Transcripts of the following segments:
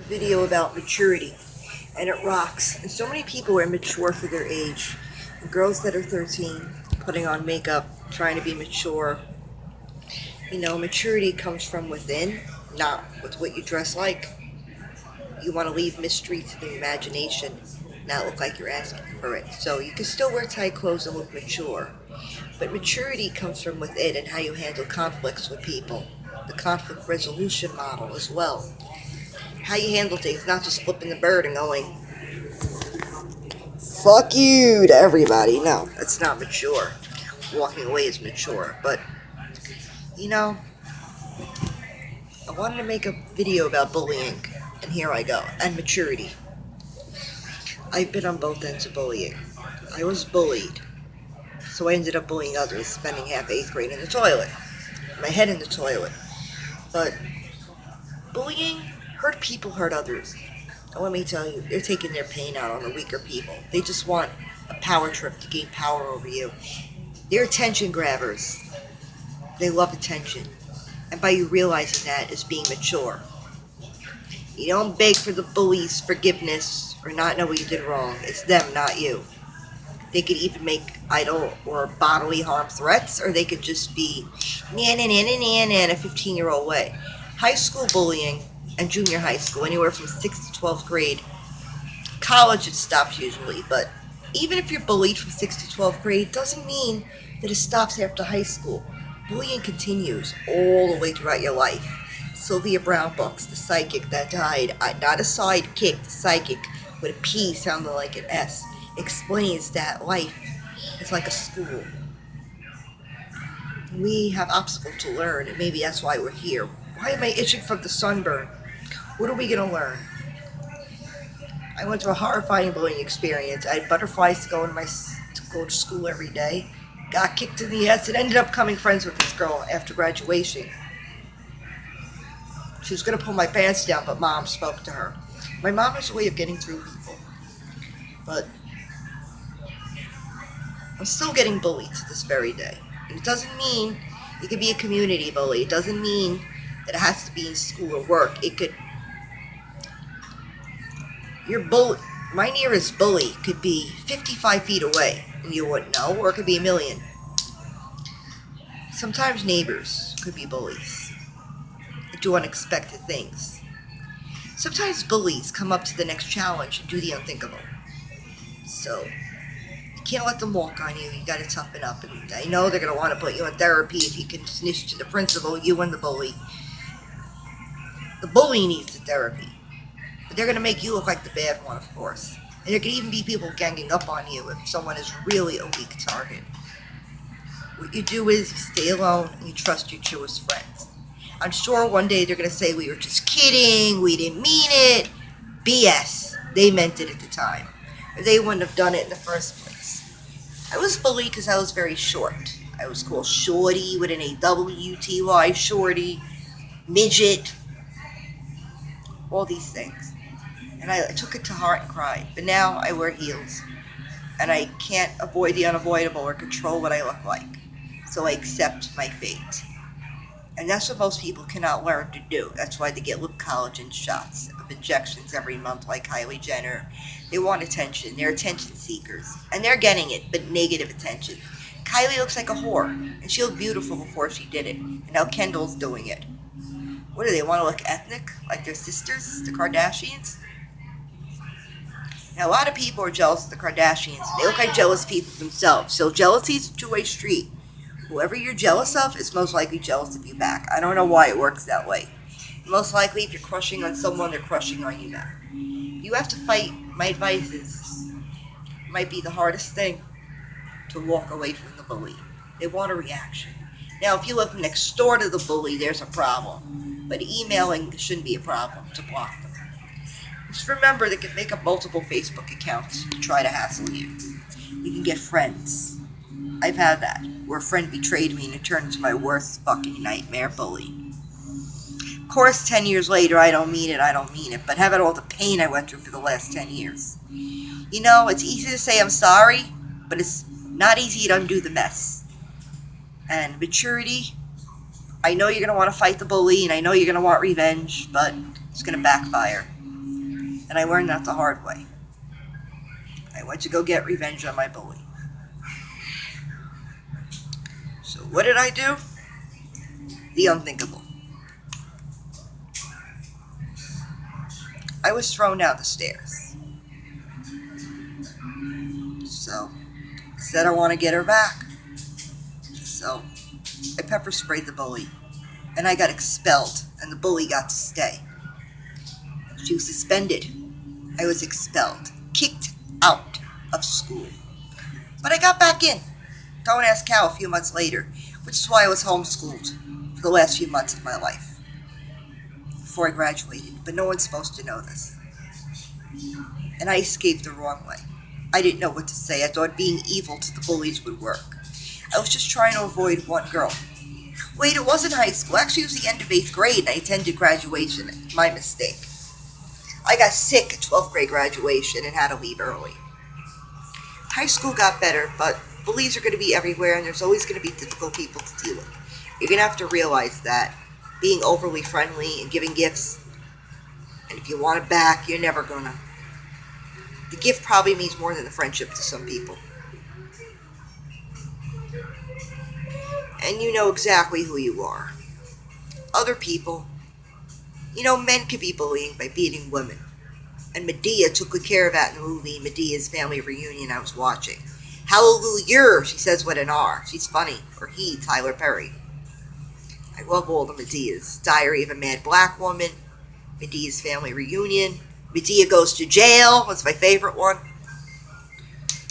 video about maturity, and it rocks. And so many people are immature for their age. Girls that are 13 putting on makeup, trying to be mature. Maturity comes from within, not with what you dress like. You want to leave mystery to the imagination, not look like you're asking for it. So you can still wear tight clothes and look mature. But maturity comes from within and how you handle conflicts with people. The conflict resolution model as well. How you handle things, not just flipping the bird and going, fuck you to everybody. No, that's not mature. Walking away is mature. But, you know, I wanted to make a video about bullying, and here I go. And maturity. I've been on both ends of bullying. I was bullied, so I ended up bullying others, spending half 8th grade in the toilet. My head in the toilet. But bullying, hurt people hurt others. And let me tell you, they're taking their pain out on the weaker people. They just want a power trip to gain power over you. They're attention grabbers. They love attention. And by you realizing that is being mature. You don't beg for the bully's forgiveness or not know what you did wrong. It's them, not you. They could even make idle or bodily harm threats, or they could just be in a 15-year-old way. High school bullying and junior high school, anywhere from 6th to 12th grade. College it stops usually, but even if you're bullied from 6th to 12th grade, doesn't mean that it stops after high school. Bullying continues all the way throughout your life. Sylvia Brown books, The Psychic That Died, not a sidekick, the psychic with a P sounding like an S, explains that life is like a school. We have obstacles to learn, and maybe that's why we're here. Why am I itching from the sunburn? What are we going to learn? I went through a horrifying bullying experience. I had butterflies to go to school every day. Got kicked in the ass and ended up becoming friends with this girl after graduation. She was going to pull my pants down, but Mom spoke to her. My mom has a way of getting through people. But I'm still getting bullied to this very day. And it doesn't mean you could be a community bully. It doesn't mean that it has to be in school or work. My nearest bully could be 55 feet away, and you wouldn't know, or it could be a million. Sometimes neighbors could be bullies. They do unexpected things. Sometimes bullies come up to the next challenge and do the unthinkable. So, you can't let them walk on you. You gotta toughen up. And I know they're gonna want to put you in therapy if you can snitch to the principal, you and the bully. The bully needs the therapy. But they're gonna make you look like the bad one, of course. And there could even be people ganging up on you if someone is really a weak target. What you do is you stay alone and you trust your truest friends. I'm sure one day they're going to say we were just kidding, we didn't mean it. BS. They meant it at the time. Or they wouldn't have done it in the first place. I was bullied because I was very short. I was called Shorty with an AWTY, Shorty, Midget, all these things. And I took it to heart and cried. But now I wear heels. And I can't avoid the unavoidable or control what I look like. So I accept my fate. And that's what most people cannot learn to do. That's why they get lip collagen shots of injections every month like Kylie Jenner. They want attention. They're attention seekers. And they're getting it, but negative attention. Kylie looks like a whore. And she looked beautiful before she did it. And now Kendall's doing it. What do they want to look ethnic? Like their sisters, the Kardashians? Now, a lot of people are jealous of the Kardashians. They look like jealous people themselves. So jealousy is a two-way street. Whoever you're jealous of is most likely jealous of you back. I don't know why it works that way. Most likely, if you're crushing on someone, they're crushing on you back. You have to fight. My advice is, it might be the hardest thing to walk away from the bully. They want a reaction. Now, if you live next door to the bully, there's a problem. But emailing shouldn't be a problem to block them. Just remember, they can make up multiple Facebook accounts to try to hassle you. You can get friends. I've had that, where a friend betrayed me and it turned into my worst fucking nightmare bully. Of course, 10 years later, I don't mean it, but having all the pain I went through for the last 10 years. It's easy to say I'm sorry, but it's not easy to undo the mess. And maturity, I know you're going to want to fight the bully, and I know you're going to want revenge, but it's going to backfire. And I learned that the hard way. I went to go get revenge on my bully. So what did I do? The unthinkable. I was thrown down the stairs. So I said I want to get her back. So I pepper sprayed the bully. And I got expelled, and the bully got to stay. She was suspended. I was expelled, kicked out of school. But I got back in. Don't ask how, a few months later, which is why I was homeschooled for the last few months of my life before I graduated. But no one's supposed to know this. And I escaped the wrong way. I didn't know what to say. I thought being evil to the bullies would work. I was just trying to avoid one girl. Wait, it wasn't high school. Actually, it was the end of 8th grade, and I attended graduation. My mistake. I got sick at 12th grade graduation and had to leave early. High school got better, but bullies are going to be everywhere, and there's always going to be difficult people to deal with. You're going to have to realize that being overly friendly and giving gifts, and if you want it back, you're never going to. The gift probably means more than the friendship to some people. And you know exactly who you are. Other people, men could be bullying by beating women. And Medea took good care of that in the movie Medea's Family Reunion I was watching. Hallelujah, she says with an R. She's funny. Or he, Tyler Perry. I love all the Medeas. Diary of a Mad Black Woman, Medea's Family Reunion, Medea Goes to Jail was my favorite one.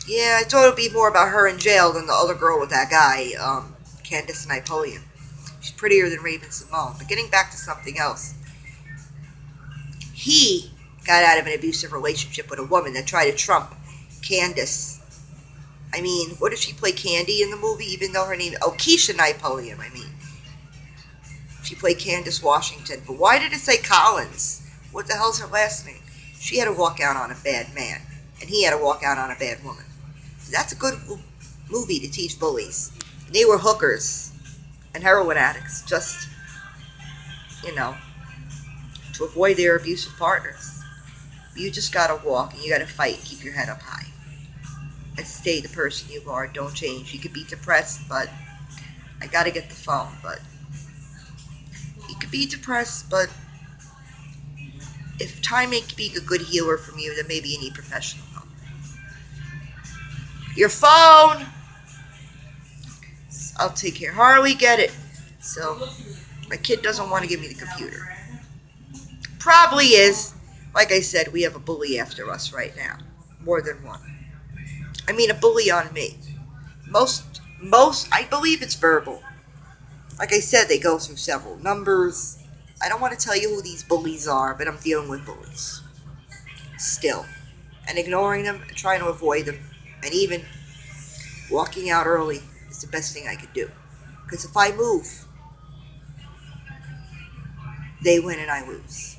Yeah, I thought it would be more about her in jail than the other girl with that guy, Candace Napoleon. She's prettier than Raven Simone. But getting back to something else. He got out of an abusive relationship with a woman that tried to trump Candace. I mean, what did she play Candy in the movie, even though her name... Oh, Keisha Napoleon, She played Candace Washington. But why did it say Collins? What the hell's her last name? She had to walk out on a bad man. And he had to walk out on a bad woman. So that's a good movie to teach bullies. They were hookers and heroin addicts, just, to avoid their abusive partners. You just gotta walk and you gotta fight. Keep your head up high. And stay the person you are. Don't change. You could be depressed, but I gotta get the phone. But you could be depressed, but if time may be a good healer from you, then maybe you need professional help. Your phone! I'll take care. Harley, get it. So, my kid doesn't want to give me the computer. Probably is. Like I said, we have a bully after us right now. More than one. I mean, a bully on me. Most, I believe it's verbal. Like I said, they go through several numbers. I don't want to tell you who these bullies are, but I'm dealing with bullies. Still. And ignoring them and trying to avoid them. And even walking out early is the best thing I could do. Because if I move, they win and I lose.